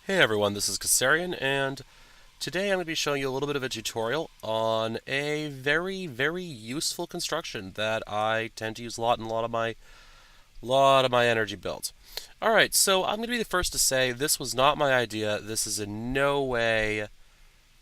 Hey everyone, this is Kassarian, and today I'm going to be showing you a little bit of a tutorial on a very useful construction that I tend to use a lot in a lot of my energy builds. Alright, so I'm going to be the first to say this was not my idea. This is in no way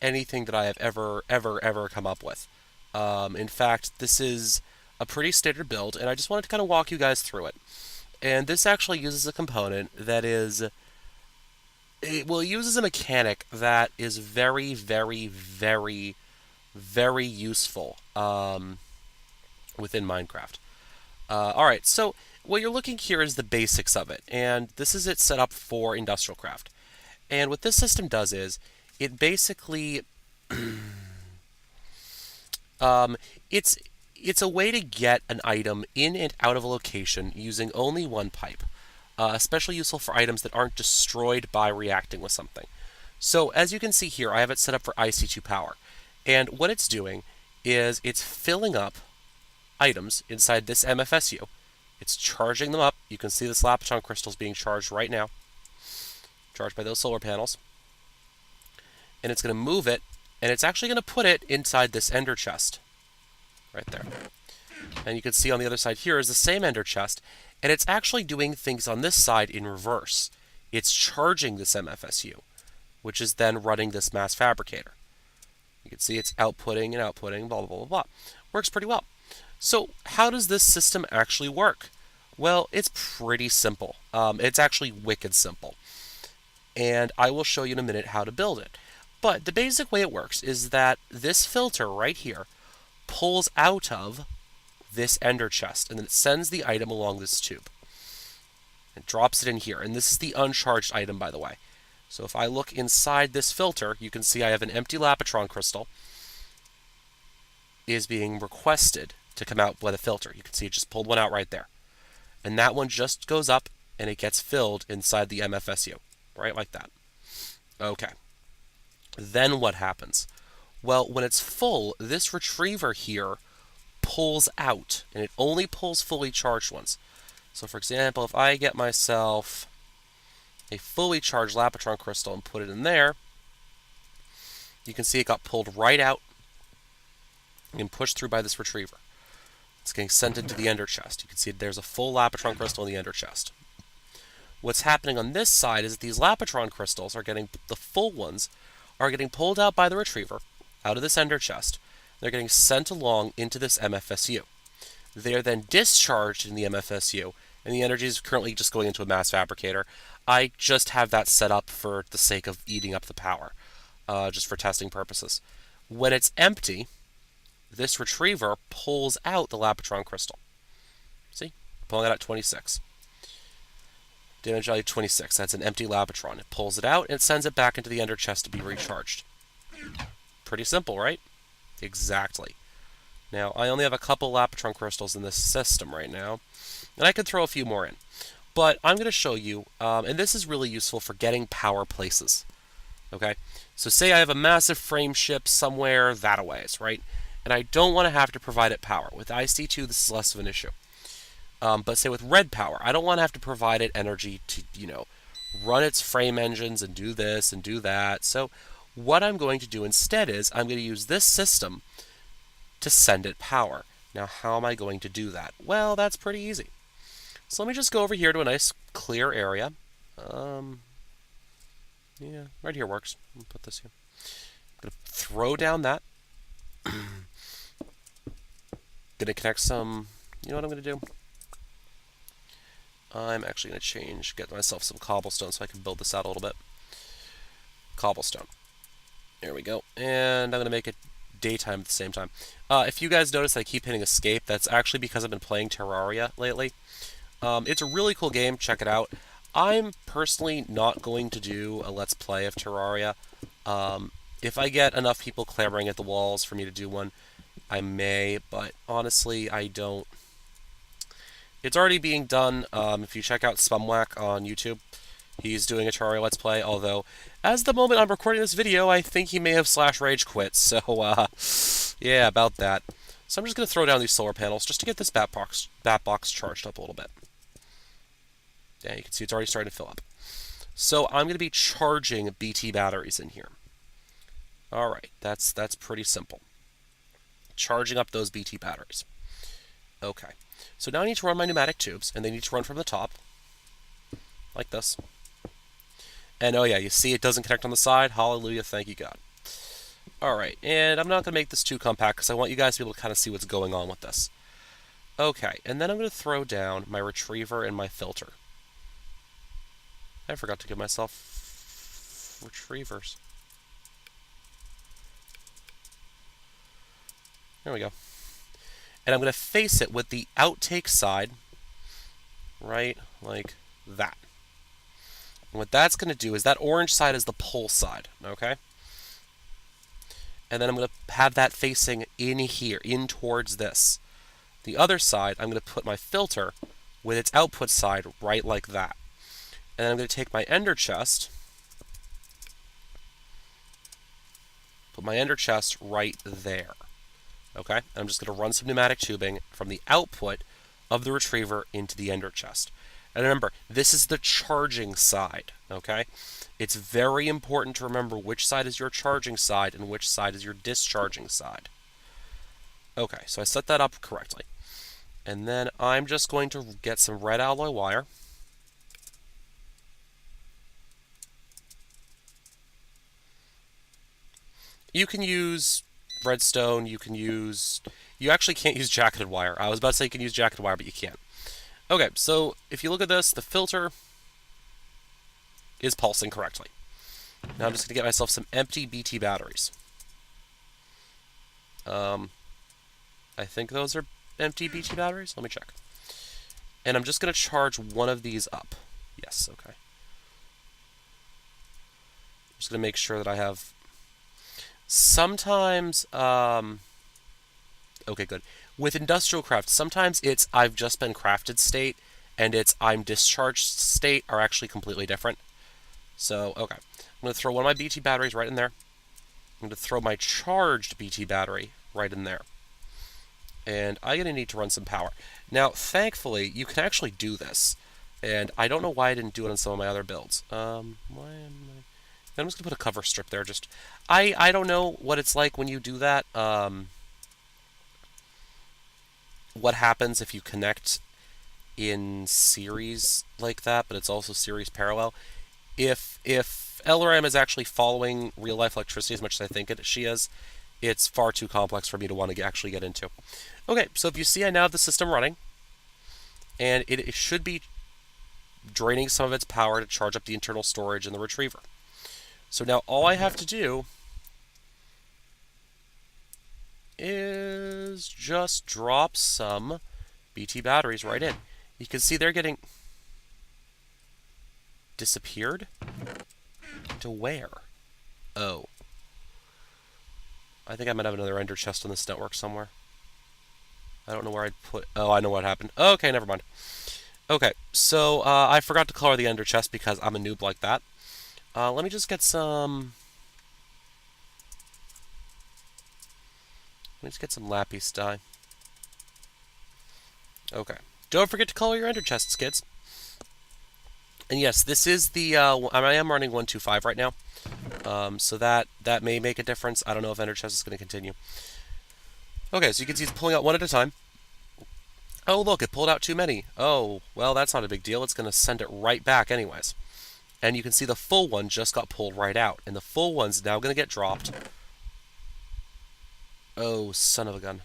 anything that I have ever come up with. In fact, this is a pretty standard build, and I just wanted to kind of walk you guys through it. And this actually uses a component that is it uses a mechanic that is very useful within Minecraft. All right, so what you're looking here is the basics of it, and this is it set up for industrial craft. And what this system does is it basically um, it's a way to get an item in and out of a location using only one pipe. Especially useful for items that aren't destroyed by reacting with something. So as you can see here, I have it set up for IC2 power. And what it's doing is it's filling up items inside this MFSU. It's charging them up. You can see the Lapitron crystals being charged right now, charged by those solar panels. And it's going to move it, and it's actually going to put it inside this ender chest, right there. And you can see on the other side here is the same ender chest, and it's actually doing things on this side in reverse. It's charging this MFSU, which is then running this mass fabricator. You can see it's outputting and outputting, blah, blah, blah, blah. Works pretty well. So how does this system actually work? Well, it's pretty simple. It's actually wicked simple. And I will show you in a minute how to build it. But the basic way it works is that this filter right here pulls out of this ender chest, and then it sends the item along this tube. It drops it in here, and this is the uncharged item, by the way. So if I look inside this filter, you can see I have an empty Lapitron crystal is being requested to come out by the filter. You can see it just pulled one out right there. And that one just goes up, and it gets filled inside the MFSU, right like that. Okay. Then what happens? Well, when it's full, this retriever here pulls out, and it only pulls fully charged ones. So for example, if I get myself a fully charged Lapitron crystal and put it in there, you can see it got pulled right out and pushed through by this retriever. It's getting sent into the ender chest. You can see there's a full Lapitron crystal in the ender chest. What's happening on this side is that these Lapitron crystals are getting, the full ones, are getting pulled out by the retriever out of this ender chest. They're getting sent along into this MFSU. They are then discharged in the MFSU, and the energy is currently just going into a mass fabricator. I just have that set up for the sake of eating up the power, just for testing purposes. When it's empty, this retriever pulls out the Lapitron crystal. See? Pulling it out at 26. Damage value 26. That's an empty Lapitron. It pulls it out and it sends it back into the ender chest to be recharged. Pretty simple, right? Exactly. Now, I only have a couple Lapitron crystals in this system right now, and I could throw a few more in. But I'm going to show you, and this is really useful for getting power places. Okay? So say I have a massive frame ship somewhere that-a-ways, right? And I don't want to have to provide it power. With IC2, this is less of an issue. But say with red power, I don't want to have to provide it energy to, run its frame engines and do this and do that. So what I'm going to do instead is I'm going to use this system to send it power. Now, how am I going to do that? Well, that's pretty easy. So let me just go over here to a nice clear area. Yeah, right here works. I'll put this here. I'm going to throw down that. Going to connect some... You know what I'm going to do? I'm actually going to get myself some cobblestone so I can build this out a little bit. Cobblestone. There we go. And I'm going to make it daytime at the same time. If you guys notice I keep hitting escape, that's actually because I've been playing Terraria lately. It's a really cool game. Check it out. I'm personally not going to do a Let's Play of Terraria. If I get enough people clamoring at the walls for me to do one, I may, but honestly, I don't. It's already being done. If you check out Spumwhack on YouTube, he's doing a Terraria Let's Play, although, as the moment I'm recording this video, I think he may have /rage quit, so, yeah, about that. So I'm just going to throw down these solar panels just to get this bat box charged up a little bit. Yeah, you can see it's already starting to fill up. So I'm going to be charging BT batteries in here. All right, that's pretty simple. Charging up those BT batteries. Okay, so now I need to run my pneumatic tubes, and they need to run from the top, like this. And oh yeah, you see it doesn't connect on the side. Hallelujah, thank you God. All right, and I'm not going to make this too compact because I want you guys to be able to kind of see what's going on with this. Okay, and then I'm going to throw down my retriever and my filter. I forgot to give myself retrievers. There we go. And I'm going to face it with the outtake side, right, like that. And what that's going to do is that orange side is the pull side, okay? And then I'm going to have that facing in here, in towards this. The other side, I'm going to put my filter with its output side right like that. And then I'm going to take my ender chest, put my ender chest right there. Okay? And I'm just going to run some pneumatic tubing from the output of the retriever into the ender chest. And remember, this is the charging side, okay? It's very important to remember which side is your charging side and which side is your discharging side. Okay, so I set that up correctly. And then I'm just going to get some red alloy wire. You can use redstone, you actually can't use jacketed wire. I was about to say you can use jacketed wire, but you can't. Okay, so if you look at this, the filter is pulsing correctly. Now I'm just going to get myself some empty BT batteries. I think those are empty BT batteries. Let me check. And I'm just going to charge one of these up. Yes, okay. I'm just going to make sure that I have... Sometimes... Okay, good. With industrial craft, sometimes it's I've just been crafted state and it's I'm discharged state are actually completely different. So, okay. I'm going to throw one of my BT batteries right in there. I'm going to throw my charged BT battery right in there. And I'm going to need to run some power. Now, thankfully, you can actually do this. And I don't know why I didn't do it on some of my other builds. I'm just going to put a cover strip there. Just I don't know what it's like when you do that. What happens if you connect in series like that, but it's also series parallel. If LRM is actually following real-life electricity as much as I think she is, it's far too complex for me to want to actually get into. Okay, so if you see I now have the system running, and it should be draining some of its power to charge up the internal storage in the retriever. So now all I have to do is just drop some BT batteries right in. You can see they're getting disappeared? To where? Oh. I think I might have another ender chest on this network somewhere. I don't know where I'd put... Oh, I know what happened. Okay, never mind. Okay, so I forgot to color the ender chest because I'm a noob like that. Let me just get some... Let me just get some lapis dye. Okay. Don't forget to color your ender chests, kids. And yes, this is the... I am running 1.2.5 right now. So that may make a difference. I don't know if ender chest is going to continue. Okay, so you can see it's pulling out one at a time. Oh, look, it pulled out too many. Oh, well, that's not a big deal. It's going to send it right back anyways. And you can see the full one just got pulled right out. And the full one's now going to get dropped. Oh, son of a gun.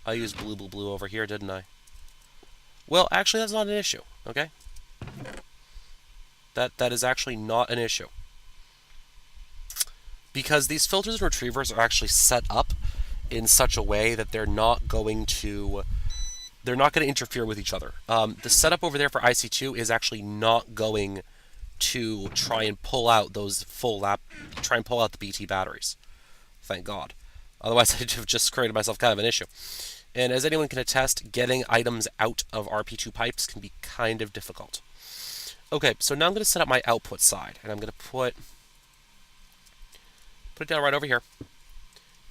I used blue over here, didn't I? Well, actually, that's not an issue, okay? That is actually not an issue. Because these filters and retrievers are actually set up in such a way that they're not going to interfere with each other. The setup over there for IC2 is actually not going to try and pull out those try and pull out the BT batteries. Thank God. Otherwise, I'd have just created myself kind of an issue. And as anyone can attest, getting items out of RP2 pipes can be kind of difficult. Okay, so now I'm going to set up my output side, and I'm going to put it down right over here.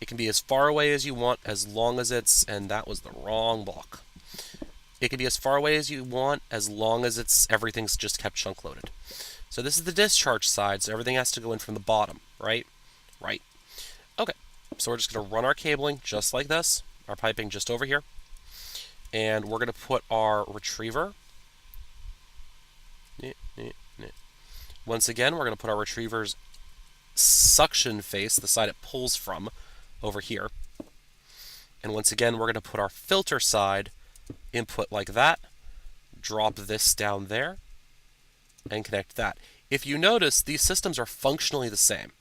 It can be as far away as you want, as long as it's... And that was the wrong block. It can be as far away as you want, as long as everything's just kept chunk loaded. So this is the discharge side, so everything has to go in from the bottom, right? Right. Okay, so we're just going to run our cabling just like this, our piping just over here, and we're going to put our retriever. Once again, we're going to put our retriever's suction face, the side it pulls from, over here. And once again, we're going to put our filter side input like that, drop this down there, and connect that. If you notice, these systems are functionally the same.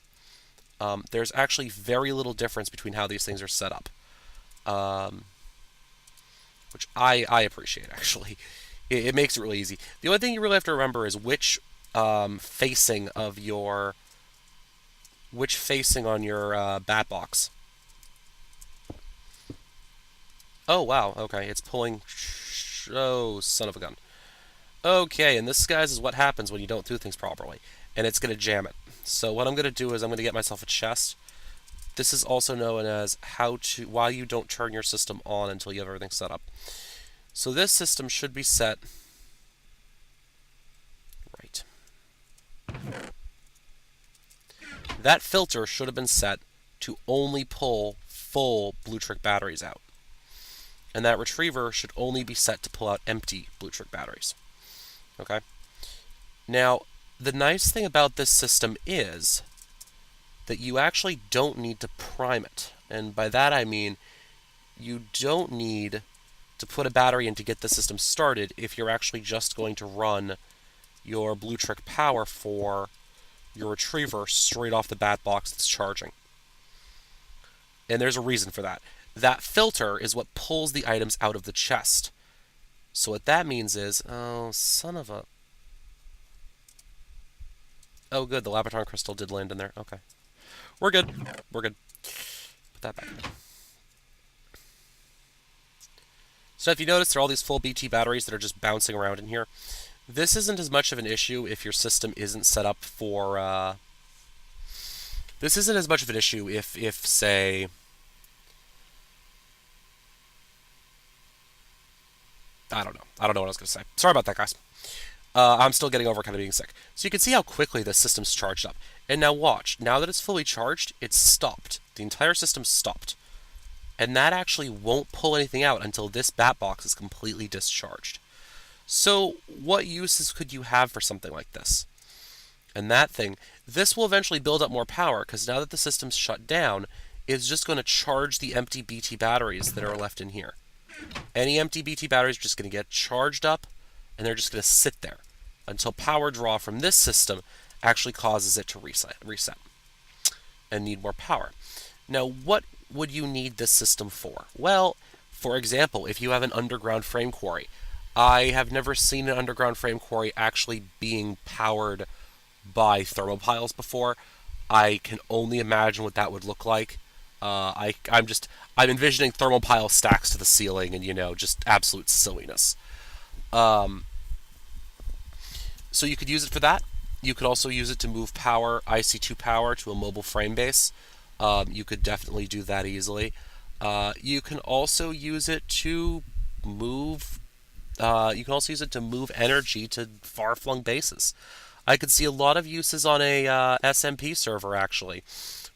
There's actually very little difference between how these things are set up, which I appreciate, actually. It makes it really easy. The only thing you really have to remember is which facing on your bat box. Oh, wow, okay, it's pulling... Oh, son of a gun. Okay, and this, guys, is what happens when you don't do things properly, and it's going to jam it. So what I'm going to do is I'm going to get myself a chest. This is also known as why you don't turn your system on until you have everything set up. So this system should be set right. That filter should have been set to only pull full Blue Trick batteries out. And that retriever should only be set to pull out empty Blue Trick batteries. Okay? Now, the nice thing about this system is that you actually don't need to prime it. And by that I mean you don't need to put a battery in to get the system started if you're actually just going to run your Blue Trick power for your retriever straight off the bat box that's charging. And there's a reason for that. That filter is what pulls the items out of the chest. So what that means is... Oh, son of a... Oh, good. The Labaton crystal did land in there. Okay. We're good. We're good. Put that back. So if you notice, there are all these full BT batteries that are just bouncing around in here. This isn't as much of an issue if your system isn't set up for... This isn't as much of an issue if say... I don't know what I was going to say. Sorry about that, guys. I'm still getting over kind of being sick. So you can see how quickly the system's charged up. And now watch. Now that it's fully charged, it's stopped. The entire system's stopped. And that actually won't pull anything out until this bat box is completely discharged. So what uses could you have for something like this? And that thing, this will eventually build up more power, because now that the system's shut down, it's just going to charge the empty BT batteries that are left in here. Any empty BT batteries are just going to get charged up, and they're just going to sit there until power draw from this system actually causes it to reset and need more power. Now, what would you need this system for? Well, for example, if you have an underground frame quarry. I have never seen an underground frame quarry actually being powered by thermopiles before. I can only imagine what that would look like. I'm envisioning thermopile stacks to the ceiling and, just absolute silliness. So you could use it for that. You could also use it to move power, IC2 power, to a mobile frame base. You could definitely do that easily. You can also use it to move... energy to far-flung bases. I could see a lot of uses on a SMP server, actually,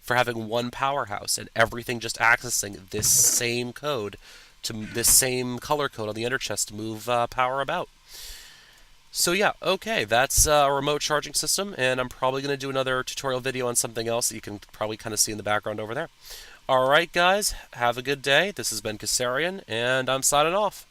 for having one powerhouse and everything just accessing this same code, to this same color code on the inner chest to move power about. So yeah, okay, that's a remote charging system, and I'm probably going to do another tutorial video on something else that you can probably kind of see in the background over there. Alright guys, have a good day. This has been Kassarian, and I'm signing off.